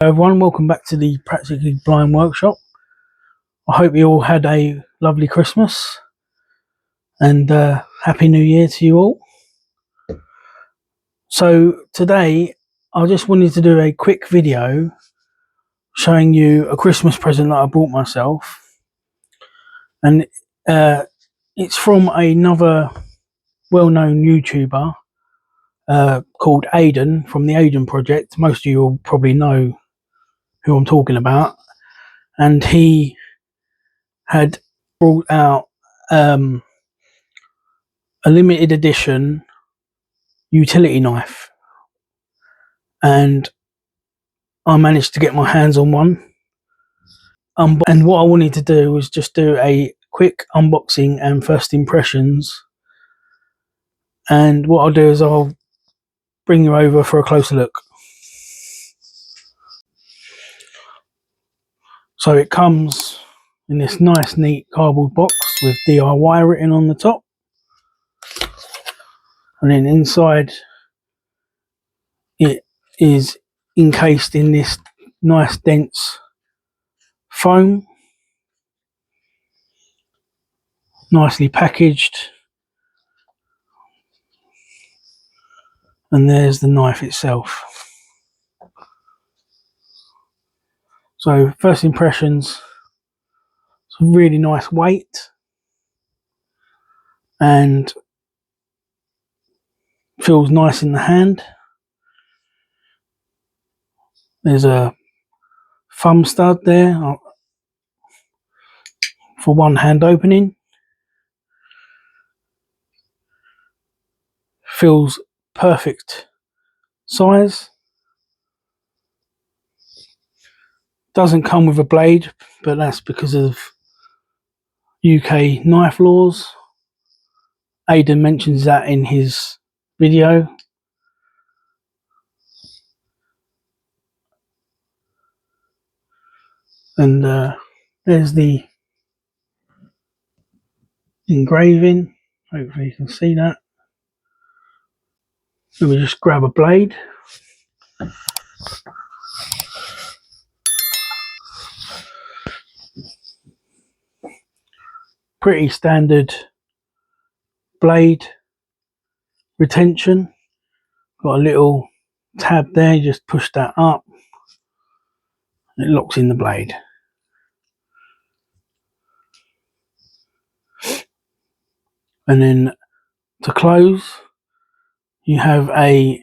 Everyone, welcome back to the Practically Blind Workshop. I hope you all had a lovely Christmas and Happy New Year to you all. So today I just wanted to do a quick video showing you a Christmas present that I bought myself, and it's from another well-known YouTuber called Aiden from the Aiden Project. Most of you will probably know who I'm talking about, and he had brought out a limited edition utility knife, and I managed to get my hands on one. And what I wanted to do was just do a quick unboxing and first impressions, and what I'll do is I'll bring you over for a closer look. So it comes in this nice neat cardboard box with DIY written on the top, and then inside it is encased in this nice dense foam, nicely packaged, and there's the knife itself. So first impressions, it's a really nice weight and feels nice in the hand. There's a thumb stud there for one hand opening. Feels perfect size. Doesn't come with a blade, but that's because of UK knife laws. Aiden mentions that in his video. And there's the engraving. Hopefully you can see that. Let me just grab a blade. Pretty standard blade retention. Got a little tab there, you just push that up, it locks in the blade. And then to close, you have a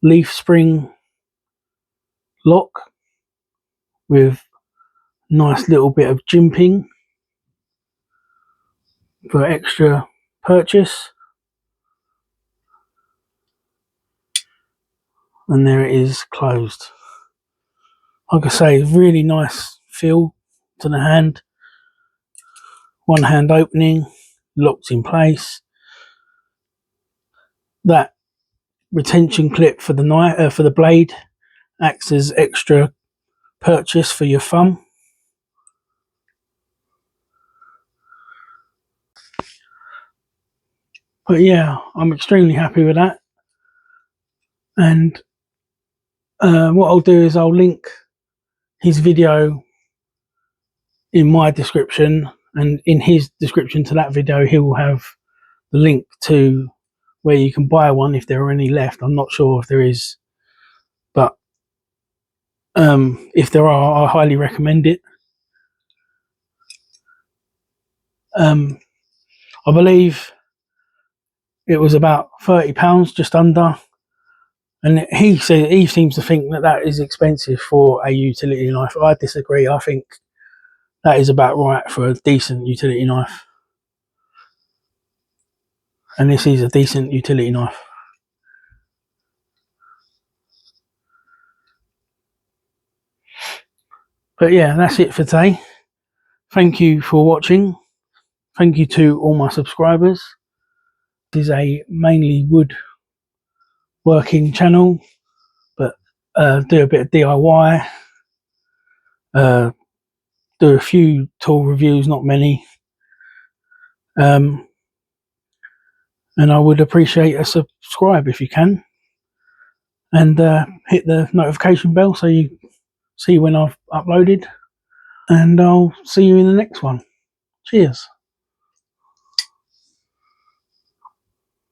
leaf spring lock with nice little bit of jimping for extra purchase. And there it is, closed. Like I say, really nice feel to the hand. One hand opening, locked in place. That retention clip for the knife, for the blade, acts as extra purchase for your thumb. But yeah, I'm extremely happy with that. And what I'll do is I'll link his video in my description, and in his description to that video he will have the link to where you can buy one if there are any left. I'm not sure if there is, but if there are, I highly recommend it. I believe it was about £30, just under, and he seems to think that that is expensive for a utility knife. I disagree. I think that is about right for a decent utility knife, and this is a decent utility knife. But yeah, that's it for today. Thank you for watching. Thank you to all my subscribers. This is a mainly woodworking channel, but do a bit of DIY, do a few tool reviews, not many, and I would appreciate a subscribe if you can, and hit the notification bell so you see when I've uploaded, and I'll see you in the next one. Cheers.